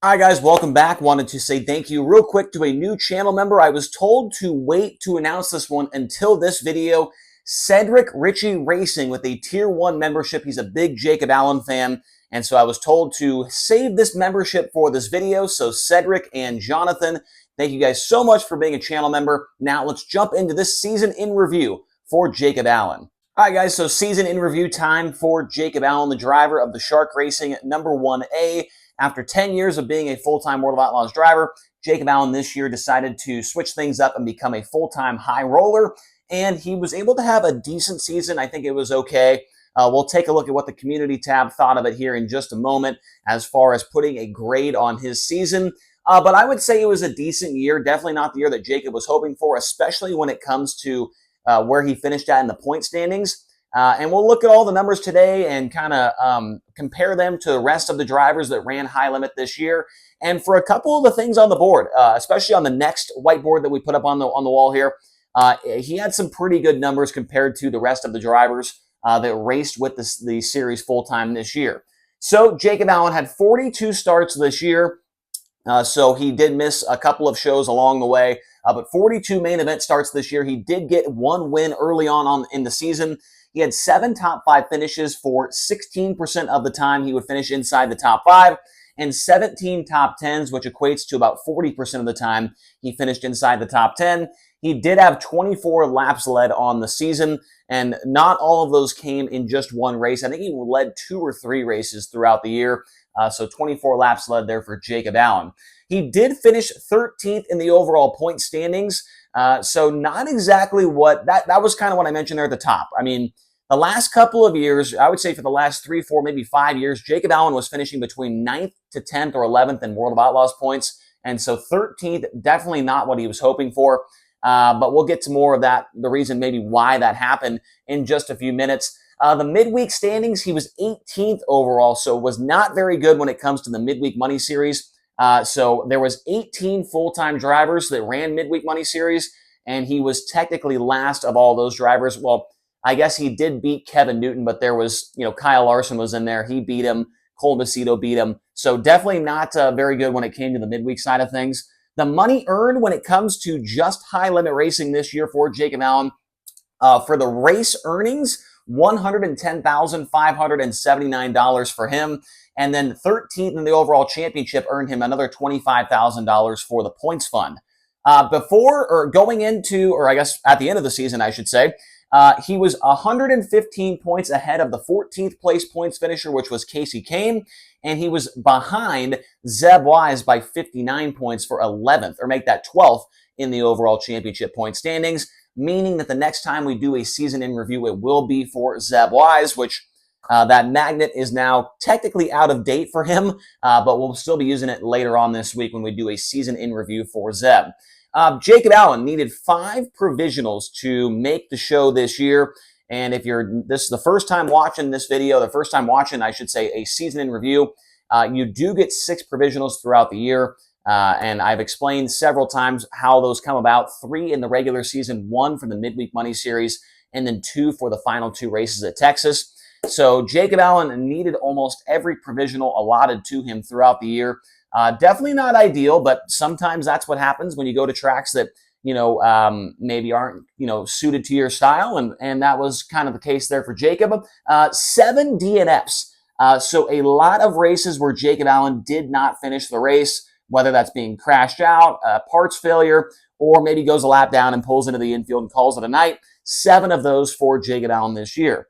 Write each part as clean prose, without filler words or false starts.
Hi guys, welcome back. Wanted to say thank you real quick to a new channel member. I was told to wait to announce this one until this video. Cedric Ritchie Racing with a Tier 1 membership. He's a big Jacob Allen fan, and so I was told to save this membership for this video. So Cedric and Jonathan, thank you guys so much for being a channel member. Now let's jump into this season in review for Jacob Allen. All right, guys, so season in review time for Jacob Allen, the driver of the Shark Racing number 1A. After 10 years of being a full-time World of Outlaws driver, Jacob Allen this year decided to switch things up and become a full-time high roller, and he was able to have a decent season. I think it was okay. We'll take a look at what the community tab thought of it here in just a moment as far as putting a grade on his season. But I would say it was a decent year, definitely not the year that Jacob was hoping for, especially when it comes to where he finished at in the point standings. And we'll look at all the numbers today and kind of compare them to the rest of the drivers that ran high limit this year. And for a couple of the things on the board, especially on the next whiteboard that we put up on the wall here, he had some pretty good numbers compared to the rest of the drivers that raced with the series full-time this year. So Jacob Allen had 42 starts this year. So he did miss a couple of shows along the way, but 42 main event starts this year. He did get one win early on in the season. He had 7 top 5 finishes for 16% of the time he would finish inside the top 5, and 17 top 10s, which equates to about 40% of the time he finished inside the top 10. He did have 24 laps led on the season, and not all of those came in just one race. I think he led 2 or 3 races throughout the year, so 24 laps led there for Jacob Allen. He did finish 13th in the overall point standings, so not exactly what, that was kind of what I mentioned there at the top. I mean, the last couple of years, I would say for the last 3, 4, maybe 5 years, Jacob Allen was finishing between 9th to 10th or 11th in World of Outlaws points. And so 13th, definitely not what he was hoping for. But we'll get to more of that, the reason maybe why that happened in just a few minutes. The midweek standings, he was 18th overall, so was not very good when it comes to the midweek money series. So there was 18 full-time drivers that ran midweek money series, and he was technically last of all those drivers. Well, I guess he did beat Kevin Newton, but there was, Kyle Larson was in there. He beat him. Cole Macedo beat him. So definitely not very good when it came to the midweek side of things. The money earned when it comes to just high limit racing this year for Jacob Allen, for the race earnings, $110,579 for him. And then 13th in the overall championship earned him another $25,000 for the points fund. Before or going into, or I guess at the end of the season, I should say, he was 115 points ahead of the 14th place points finisher, which was Casey Kane, and he was behind Zeb Wise by 59 points for 11th, or make that 12th in the overall championship point standings, meaning that the next time we do a season in review, it will be for Zeb Wise, which that magnet is now technically out of date for him, but we'll still be using it later on this week when we do a season in review for Zeb. Jacob Allen needed 5 provisionals to make the show this year. And if this is the first time watching this video, the first time watching, I should say, a season in review, you do get 6 provisionals throughout the year. And I've explained several times how those come about. 3 in the regular season, 1 for the midweek money series, and then 2 for the final 2 races at Texas. So Jacob Allen needed almost every provisional allotted to him throughout the year. Definitely not ideal, but sometimes that's what happens when you go to tracks that, maybe aren't, suited to your style. And that was kind of the case there for Jacob. 7 DNFs. So a lot of races where Jacob Allen did not finish the race, whether that's being crashed out, parts failure, or maybe goes a lap down and pulls into the infield and calls it a night. 7 of those for Jacob Allen this year.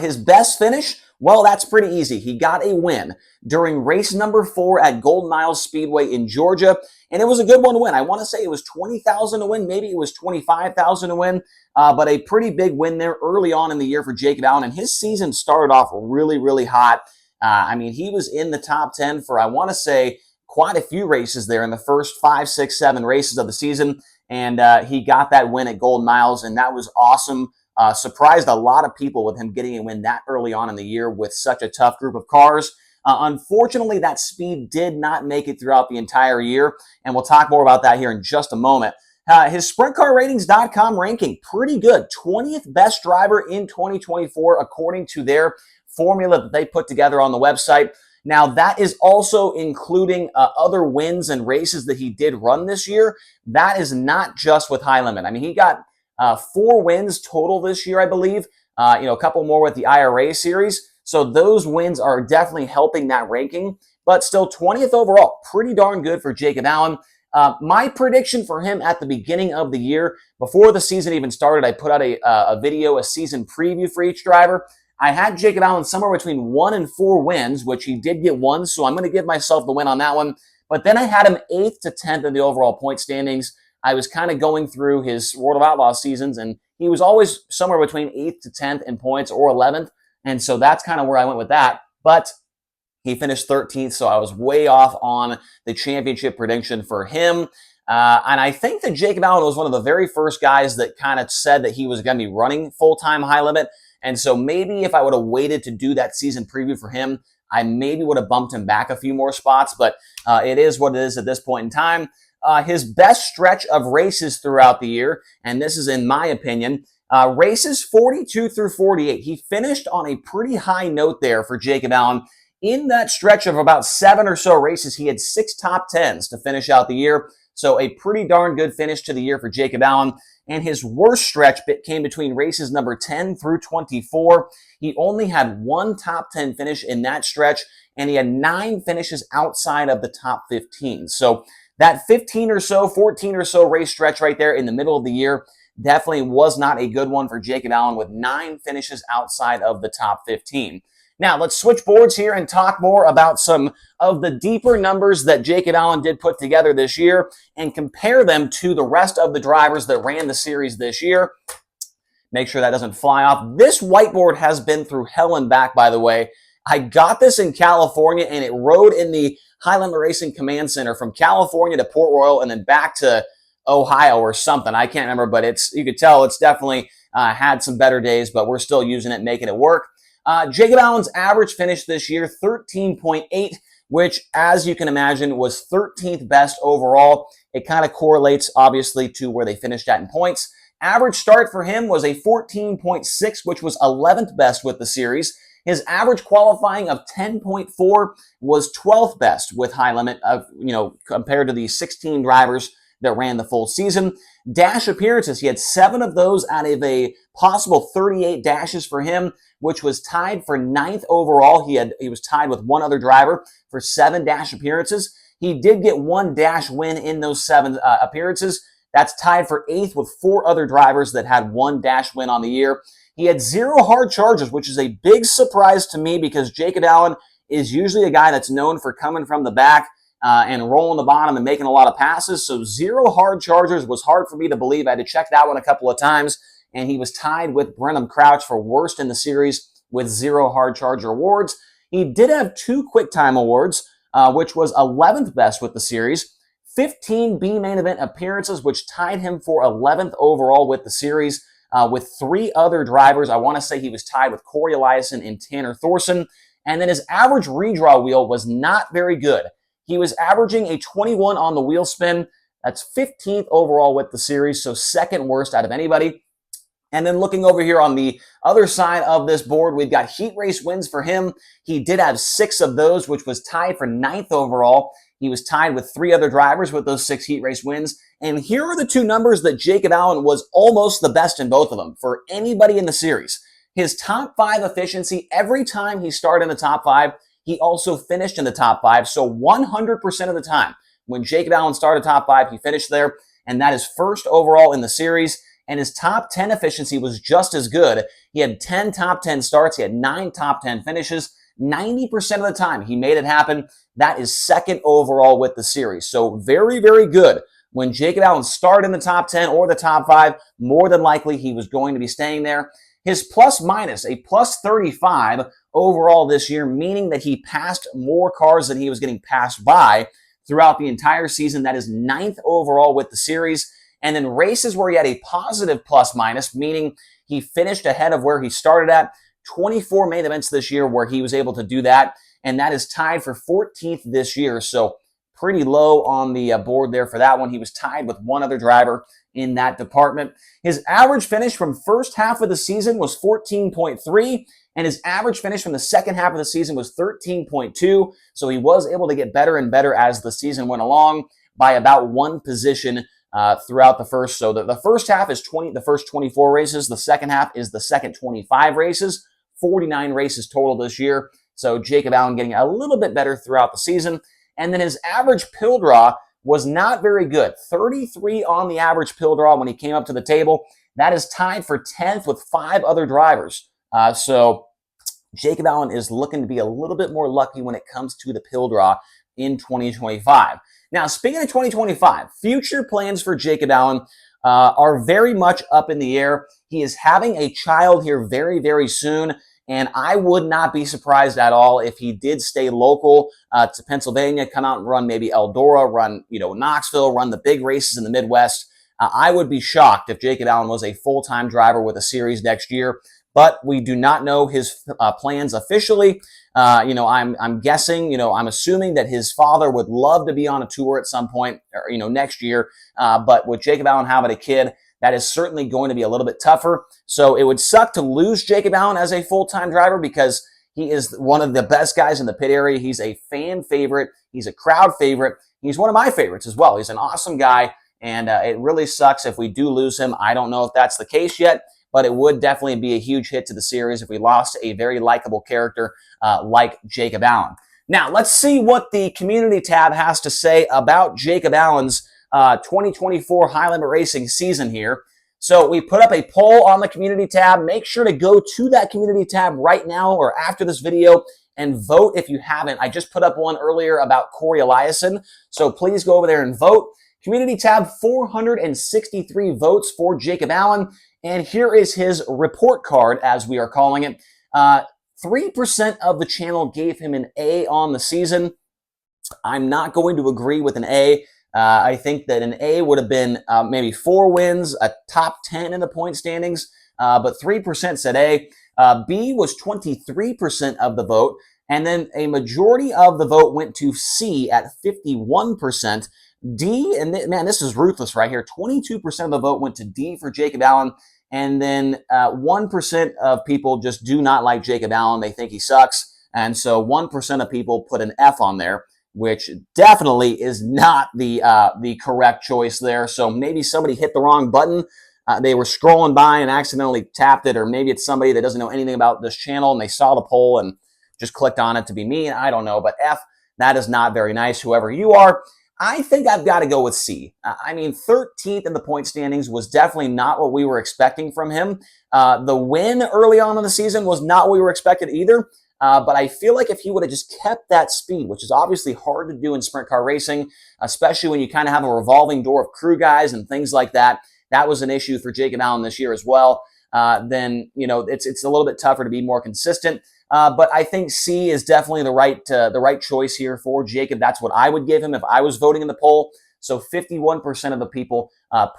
His best finish, well, that's pretty easy. He got a win during race number 4 at Golden Isles Speedway in Georgia, and it was a good one to win. I want to say it was $20,000 to win, maybe it was $25,000 to win, but a pretty big win there early on in the year for Jacob Allen, and his season started off really, really hot. I mean, he was in the top 10 for, I want to say, quite a few races there in the first 5, 6, 7 races of the season, and he got that win at Golden Isles, and that was awesome. Surprised a lot of people with him getting a win that early on in the year with such a tough group of cars. Unfortunately, that speed did not make it throughout the entire year, and we'll talk more about that here in just a moment. His SprintCarRatings.com ranking, pretty good. 20th best driver in 2024, according to their formula that they put together on the website. Now, that is also including other wins and races that he did run this year. That is not just with High Limit. I mean, he got 4 wins total this year, I believe. A couple more with the IRA series. So those wins are definitely helping that ranking, but still 20th overall. Pretty darn good for Jacob Allen. My prediction for him at the beginning of the year, before the season even started, I put out a video, a season preview for each driver. I had Jacob Allen somewhere between 1 and 4 wins, which he did get 1, so I'm going to give myself the win on that one. But then I had him 8th to 10th in the overall point standings. I was kind of going through his World of Outlaws seasons, and he was always somewhere between 8th to 10th in points or 11th. And so that's kind of where I went with that. But he finished 13th, so I was way off on the championship prediction for him. And I think that Jacob Allen was one of the very first guys that kind of said that he was going to be running full-time High Limit. And so maybe if I would have waited to do that season preview for him, I maybe would have bumped him back a few more spots. But it is what it is at this point in time. His best stretch of races throughout the year, and this is in my opinion, races 42 through 48. He finished on a pretty high note there for Jacob Allen. In that stretch of about 7 or so races, he had 6 top 10s to finish out the year. So a pretty darn good finish to the year for Jacob Allen. And his worst stretch came between races number 10 through 24. He only had 1 top 10 finish in that stretch, and he had 9 finishes outside of the top 15. So that 15 or so, 14 or so race stretch right there in the middle of the year definitely was not a good one for Jacob Allen with 9 finishes outside of the top 15. Now, let's switch boards here and talk more about some of the deeper numbers that Jacob Allen did put together this year and compare them to the rest of the drivers that ran the series this year. Make sure that doesn't fly off. This whiteboard has been through hell and back, by the way. I got this in California, and it rode in the High Limit Racing Command Center from California to Port Royal and then back to Ohio or something. I can't remember, but you could tell it's definitely had some better days, but we're still using it, making it work. Jacob Allen's average finish this year, 13.8, which, as you can imagine, was 13th best overall. It kind of correlates, obviously, to where they finished at in points. Average start for him was a 14.6, which was 11th best with the series. His average qualifying of 10.4 was 12th best with High Limit, compared to the 16 drivers that ran the full season. Dash appearances, he had 7 of those out of a possible 38 dashes for him, which was tied for 9th overall. He was tied with one other driver for 7 dash appearances. He did get 1 dash win in those 7 appearances. That's tied for 8th with 4 other drivers that had 1 dash win on the year. He had 0 hard charges, which is a big surprise to me because Jacob Allen is usually a guy that's known for coming from the back and rolling the bottom and making a lot of passes. So 0 hard chargers was hard for me to believe. I had to check that one a couple of times. And he was tied with Brenham Crouch for worst in the series with 0 hard charger awards. He did have 2 quick time awards, which was 11th best with the series. 15 B main event appearances, which tied him for 11th overall with the series. With 3 other drivers, I want to say he was tied with Corey Eliason and Tanner Thorson. And then his average redraw wheel was not very good. He was averaging a 21 on the wheel spin. That's 15th overall with the series, so 2nd worst out of anybody. And then looking over here on the other side of this board, we've got heat race wins for him. He did have 6 of those, which was tied for 9th overall. He was tied with 3 other drivers with those 6 heat race wins. And here are the 2 numbers that Jacob Allen was almost the best in both of them for anybody in the series. His top 5 efficiency, every time he started in the top 5, he also finished in the top 5. So 100% of the time, when Jacob Allen started top 5, he finished there. And that is 1st overall in the series. And his top 10 efficiency was just as good. He had 10 top 10 starts. He had 9 top 10 finishes. 90% of the time, he made it happen. That is 2nd overall with the series. So very, very good. When Jacob Allen started in the top 10 or the top 5, more than likely he was going to be staying there. His plus minus, a plus 35 overall this year, meaning that he passed more cars than he was getting passed by throughout the entire season. That is 9th overall with the series. And then races where he had a positive plus minus, meaning he finished ahead of where he started at. 24 main events this year where he was able to do that. And that is tied for 14th this year. So pretty low on the board there for that one. He was tied with one other driver in that department. His average finish from first half of the season was 14.3, and his average finish from the second half of the season was 13.2. So he was able to get better and better as the season went along by about one position throughout the first. So the first half is the first 24 races. The second half is the second 25 races, 49 races total this year. So Jacob Allen getting a little bit better throughout the season. And then his average pill draw was not very good. 33 on the average pill draw when he came up to the table. That is tied for 10th with 5 other drivers. So Jacob Allen is looking to be a little bit more lucky when it comes to the pill draw in 2025. Now, speaking of 2025, future plans for Jacob Allen are very much up in the air. He is having a child here very, very soon, and I would not be surprised at all if he did stay local to Pennsylvania, come out and run maybe Eldora, run Knoxville, run the big races in the Midwest. I would be shocked if Jacob Allen was a full-time driver with a series next year, but we do not know his plans officially. I'm guessing, I'm assuming that his father would love to be on a tour at some point, or, next year. But with Jacob Allen having a kid, that is certainly going to be a little bit tougher. So it would suck to lose Jacob Allen as a full-time driver because he is one of the best guys in the pit area. He's a fan favorite. He's a crowd favorite. He's one of my favorites as well. He's an awesome guy, and it really sucks if we do lose him. I don't know if that's the case yet, but it would definitely be a huge hit to the series if we lost a very likable character like Jacob Allen. Now, let's see what the community tab has to say about Jacob Allen's 2024 High Limit Racing season here. So we put up a poll on the community tab. Make sure to go to that community tab right now or after this video and vote if you haven't. I just put up one earlier about Corey Eliason, so please go over there and vote. Community tab, 463 votes for Jacob Allen. And here is his report card, as we are calling it. 3% of the channel gave him an A on the season. I'm not going to agree with an A. I think that an A would have been maybe 4 wins, a top 10 in the point standings, but 3% said A. B was 23% of the vote, and then a majority of the vote went to C at 51%. D, and man, this is ruthless right here. 22% of the vote went to D for Jacob Allen. And then 1% of people just do not like Jacob Allen. They think he sucks. And so 1% of people put an F on there, which definitely is not the correct choice there. So maybe somebody hit the wrong button. They were scrolling by and accidentally tapped it, or maybe it's somebody that doesn't know anything about this channel and they saw the poll and just clicked on it to be mean. I don't know. But F, that is not very nice, whoever you are. I think I've got to go with C. 13th in the point standings was definitely not what we were expecting from him. The win early on in the season was not what we were expected either. But I feel like if he would have just kept that speed, which is obviously hard to do in sprint car racing, especially when you kind of have a revolving door of crew guys and things like that, that was an issue for Jacob Allen this year as well. Then, it's a little bit tougher to be more consistent. But I think C is definitely the right choice here for Jacob. That's what I would give him if I was voting in the poll. So 51% of the people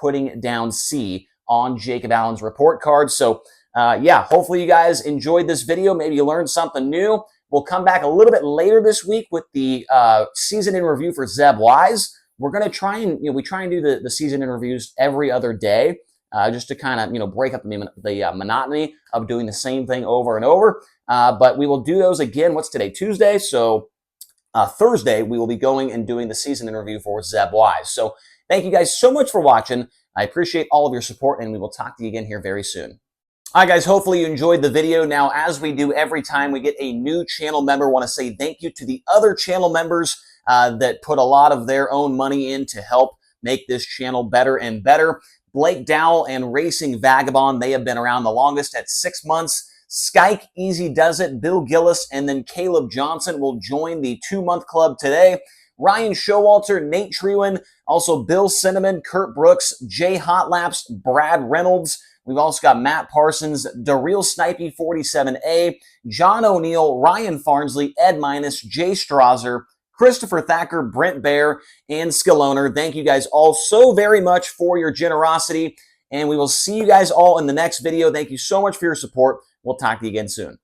putting down C on Jacob Allen's report card. So hopefully you guys enjoyed this video. Maybe you learned something new. We'll come back a little bit later this week with the season in review for Zeb Wise. We're going to try and, we try and do the season interviews every other day. Just to kind of, break up the monotony of doing the same thing over and over. But we will do those again. What's today? Tuesday. So Thursday, we will be going and doing the season interview for Zeb Wise. So thank you guys so much for watching. I appreciate all of your support, and we will talk to you again here very soon. All right, guys, hopefully you enjoyed the video. Now, as we do every time we get a new channel member, I want to say thank you to the other channel members that put a lot of their own money in to help make this channel better and better. Blake Dowell and Racing Vagabond, they have been around the longest at 6 months. Skyke Easy Does It, Bill Gillis, and then Caleb Johnson will join the 2-month club today. Ryan Showalter, Nate Trewin, also Bill Cinnamon, Kurt Brooks, Jay Hotlaps, Brad Reynolds. We've also got Matt Parsons, Daryl Snipey 47A, John O'Neill, Ryan Farnsley, Ed Minus, Jay Strasser, Christopher Thacker, Brent Bear, and Skill Owner. Thank you guys all so very much for your generosity, and we will see you guys all in the next video. Thank you so much for your support. We'll talk to you again soon.